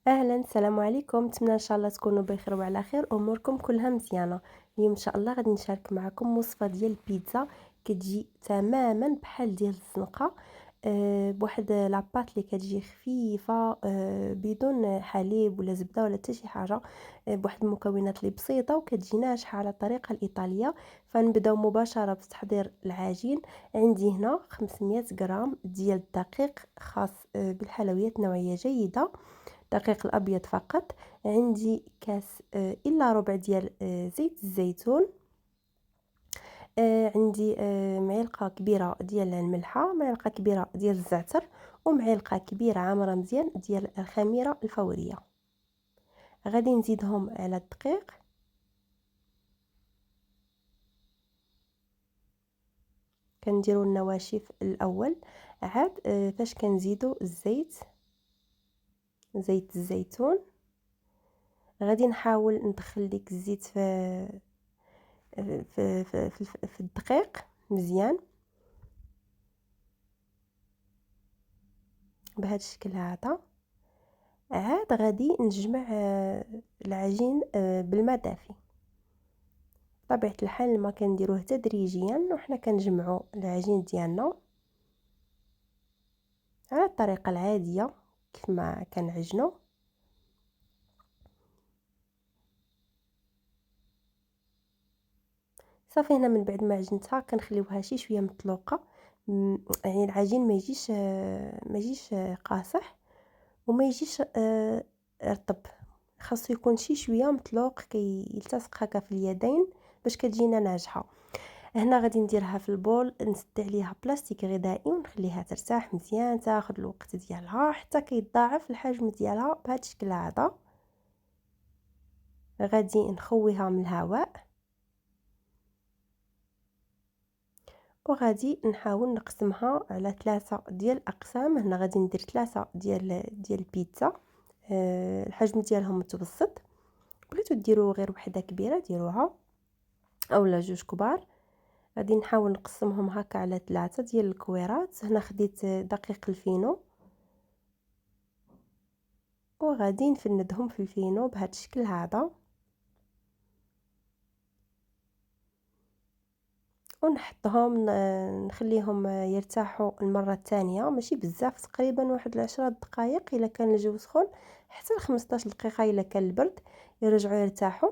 اهلا، السلام عليكم. نتمنى ان شاء الله تكونوا بخير وعلى خير، اموركم كلها مزيانه. اليوم ان شاء الله غادي نشارك معكم وصفه ديال البيتزا كتجي تماما بحال ديال الزنقه. بواحد لاباط اللي كتجي خفيفه، بدون حليب ولا زبده ولا حتى شي حاجه. بواحد المكونات اللي بسيطه وكتجي ناجحه على الطريقه الايطاليه. فنبداو مباشره بتحضير العجين. عندي هنا 500 غرام ديال الدقيق خاص بالحلويات نوعيه جيده، دقيق الابيض فقط. عندي كاس الا ربع ديال زيت الزيتون. عندي معلقه كبيره ديال الملحه، معلقه كبيره ديال الزعتر، ومعلقه كبيره عامره مزيان ديال الخميره الفوريه. غادي نزيدهم على الدقيق. كنديروا النواشف الاول، عاد فاش كنزيدوا الزيت، زيت الزيتون. غادي نحاول ندخل ديك الزيت في الدقيق مزيان بهذا الشكل هذا. عاد غادي نجمع العجين بالماء دافي. بطبيعه الحال ما كنديروه تدريجيا، وحنا كنجمعوا العجين ديالنا على الطريقه العاديه كيف ما كنعجنوا. صافي، هنا من بعد ما عجنتها كنخليوها شي شويه مطلوقه. يعني العجين ما يجيش قاصح، وما يجيش رطب. خاصو يكون شي شويه مطلوق كي يلتصق هكا في اليدين باش كتجينا ناجحه. هنا غادي نديرها في البول، نسد عليها بلاستيك غذائي ونخليها ترتاح مزيان، تاخذ الوقت ديالها حتى كيتضاعف الحجم ديالها بهذا الشكل هذا. غادي نخويها من الهواء، وغادي نحاول نقسمها على 3 ديال الاقسام. هنا غادي ندير 3 ديال البيتزا، الحجم ديالهم متوسط. بغيتو ديروا غير وحده كبيره ديروها، اولا 2 كبار. غادي نحاول نقسمهم هكا على 3 ديال الكويرات. هنا خديت دقيق الفينو، وغادي نفندهم في الفينو بهذا الشكل هذا، ونحطهم نخليهم يرتاحوا المره الثانيه، ماشي بزاف، تقريبا واحد 10 دقائق الا كان الجو سخون، حتى ل 15 دقيقه الا كان البرد، يرجعوا يرتاحوا.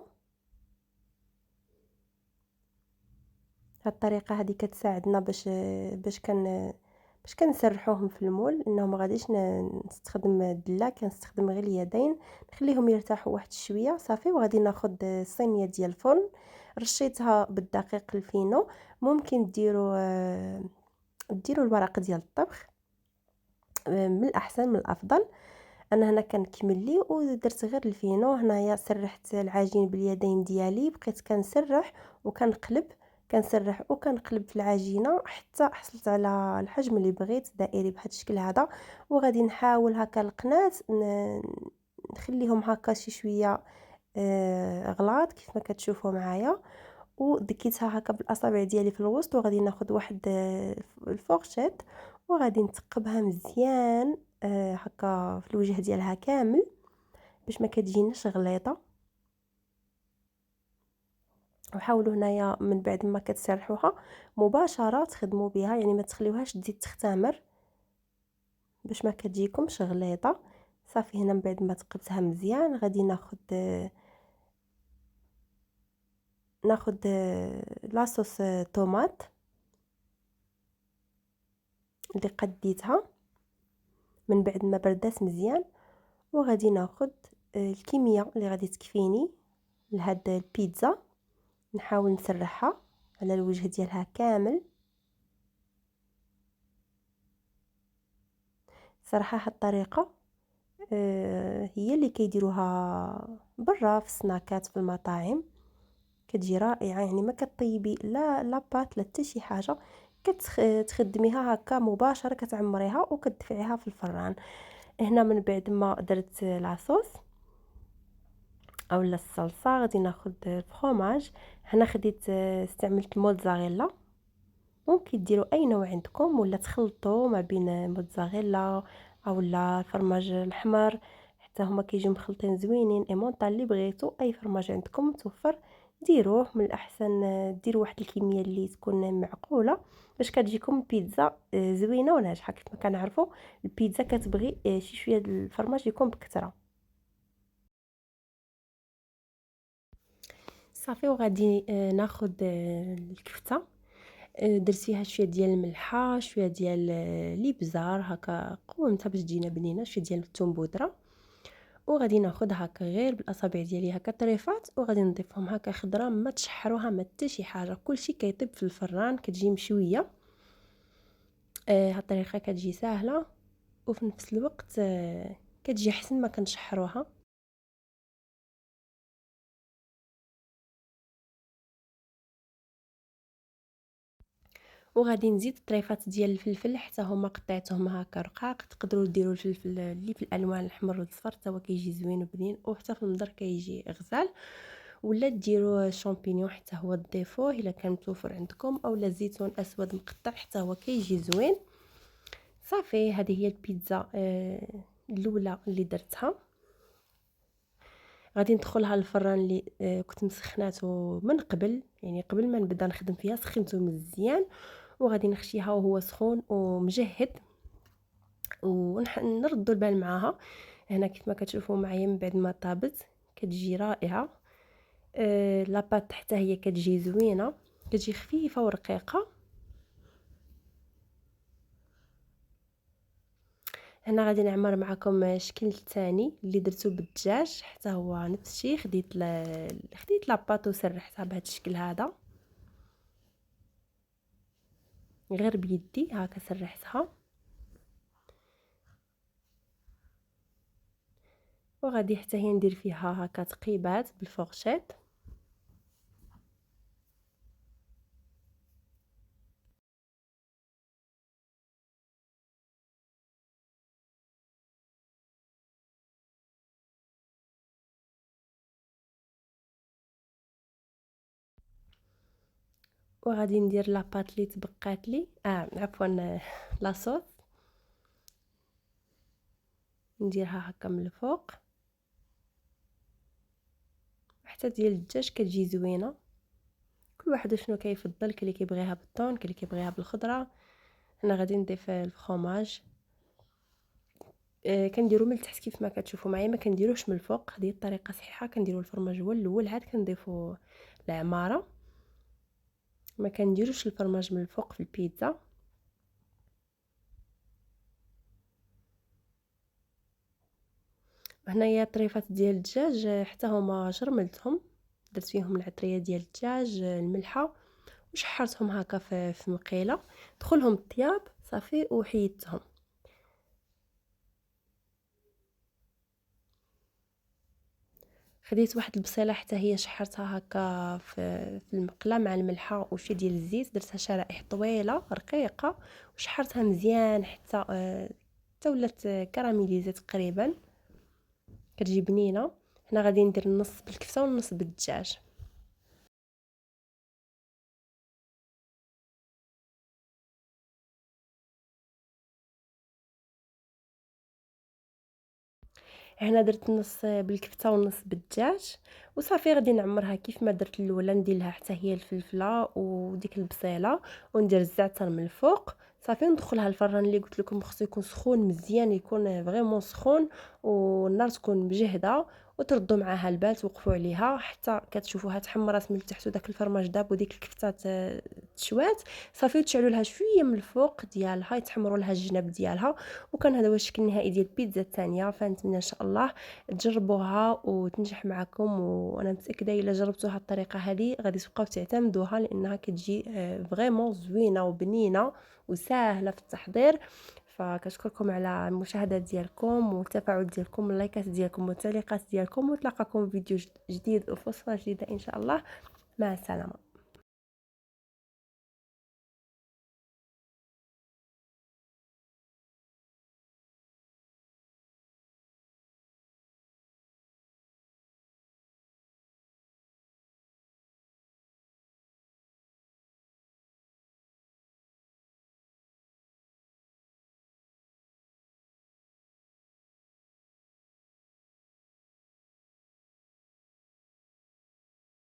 هاد الطريقه هذه كتساعدنا باش كنسرحوهم في المول، انه ما غاديش نستخدم الدله، كنستخدم غير اليدين. نخليهم يرتاحوا واحد شويه صافي. وغادي ناخذ صينيه ديال الفرن رشيتها بالدقيق الفينو. ممكن ديروا الورق ديال الطبخ، من الاحسن من الافضل. انا هنا كنكمل لي ودرت غير الفينو. هنايا سرحت العجين باليدين ديالي، بقيت كنسرح وكنقلب، كنسرح وكنقلب في العجينه حتى حصلت على الحجم اللي بغيت، دائري بهذا الشكل هذا. وغادي نحاول هكا القناه نخليهم هكا شي شويه غلاط كيف ما كتشوفوا معايا. ودكيتها هكا بالاصابع ديالي في الوسط، وغادي ناخذ واحد الفورشيت، وغادي نثقبها مزيان هكا في الوجه ديالها كامل باش ما كتجيناش غليظه. وحاولوا هنايا من بعد ما كتسرحوها مباشره تخدموا بها، يعني ما تخليوهاش تزيد تختمر باش ما كتجيكمش غليظه. صافي، هنا من بعد ما تقبتها مزيان غادي ناخذ لاصوص طوماط اللي قديتها من بعد ما بردات مزيان. وغادي ناخذ الكميه اللي غادي تكفيني لهاد البيتزا، نحاول نسرحها على الوجه ديالها كامل. صراحه هاد الطريقه هي اللي كيديروها برا في السناكات في المطاعم، كتجي رائعه. يعني ما كطيبي لا لاباط لا حتى شي حاجه، كتخدميها هكا مباشره، كتعمريها وكتدفعيها في الفران. هنا من بعد ما درت لاصوص اولا الصلصه، غادي ناخذ الفرomاج. هنا خديت استعملت الموتزاريلا، ممكن ديروا اي نوع عندكم، ولا تخلطوا ما بين موتزاريلا اولا الفرماج الاحمر حتى هما كيجيو مخلطين زوينين. ايمونطال اللي بغيتو اي فرماج عندكم متوفر ديروه. من الاحسن ديروا واحد الكميه اللي تكون معقوله باش كتجيكم بيتزا زوينه وناجحه. كيف ما كنعرفوا البيتزا كتبغي شي شويه الفرماج يكون بكثره. صافي وغادي ناخذ الكفته. درت فيها شويه ديال الملحه، شويه ديال الابزار هكا قومتها باش تجينا بنينه، شويه ديال الثوم بودره. وغادي ناخذ هكا غير بالاصابع ديالي هكا طريفات، وغادي نضيفهم هكا خضره، ما تشحروها ما حتى شي حاجه، كلشي كيطيب في الفران كتجي مشويه. هاد الطريقه كتجي ساهله وفي نفس الوقت كتجي احسن ما كنشحروها. وغادي نزيد طريفات ديال الفلفل حتى هما قطعتهم هكا رقاق. تقدروا ديروا الفلفل اللي في الالوان الاحمر والصفر حتى هو كيجي زوين وبنين، وحتى في المضر كيجي غزال. ولا ديروا شامبينيون حتى هو تضيفوه الا كان متوفر عندكم، اولا زيتون اسود مقطع حتى هو كيجي زوين. صافي هذه هي البيتزا الاولى اللي درتها. غادي ندخلها للفران اللي كنت مسخناته من قبل، يعني قبل ما نبدا نخدم فيها سخنته مزيان، وغادي نخشيها وهو سخون ومجهد ونردوا البال معاها. هنا كيف ما كتشوفوا معايا من بعد ما طابت كتجي رائعه. لاباط حتى هي كتجي زوينه، كتجي خفيفه ورقيقه. هنا غادي نعمر معكم الشكل الثاني اللي درته بالدجاج، حتى هو نفس الشيء. خديت لاباط وسرحتها بهذا الشكل هذا غير بيدي هكا سرحتها. وغادي حتى هي ندير فيها هكا تقيبات بالفورشيط. وغادي ندير لاباط اللي تبقات لي عفوا لاصوص نديرها هكا من الفوق. حتى ديال الدجاج كتجي زوينه، كل واحد شنو كيفضل، كاين اللي كيبغيها بالطون، كاين اللي كيبغيها بالخضره. انا غادي نضيف الفرomاج. كنديرو من التحت كيف ما كتشوفوا معايا، ما كنديروش من الفوق. هذه الطريقه صحيحه، كنديرو الفرماج هو الاول عاد كنضيفو العماره. ما كنديروش الفرماج من الفوق في البيتزا. هنايا طريفات ديال الدجاج حتى هما جرملتهم، درت فيهم العطريه ديال الدجاج الملحه وشحرتهم هكا في مقيله، دخلهم الطياب صافي وحيدتهم. خديت واحد البصيله حتى هي شحرتها هكا في المقله مع الملحه وشي ديال الزيت، درتها شرائح طويله رقيقه وشحرتها مزيان حتى ولات كراميليزه تقريبا، كتجي بنينه. هنا غادي ندير النص بالكفته والنص بالدجاج. هنا درت النص بالكفته والنص بالدجاج وصافي. غادي نعمرها كيف ما درت الاولى، ندير لها حتى هي الفلفله وديك البصيله وندير الزعتر من الفوق صافي. ندخلها الفران اللي قلت لكم خصو يكون سخون مزيان، يكون فريمون سخون والنار تكون مجهده، وتردوا معاها البال توقفوا عليها حتى كتشوفوها تحمرات من التحت وداك الفرماج داب وديك الكفته تشوات صافي. وتشعلوا لها شويه من الفوق ديالها يتحمروا لها الجناب ديالها. وكان هذا هو الشكل النهائي ديال البيتزا الثانيه. فنتمنى ان شاء الله تجربوها وتنجح معكم، وانا متاكده الا جربتوها الطريقه هذه غادي تبقاو تعتمدوها لانها كتجي فريمون زوينه وبنينه وسهله في التحضير. فكشكركم على المشاهده ديالكم والتفاعل ديالكم واللايكات ديالكم والتعليقات ديالكم، ونتلاقاكم في فيديو جديد وفرصه جديده ان شاء الله. مع السلامه.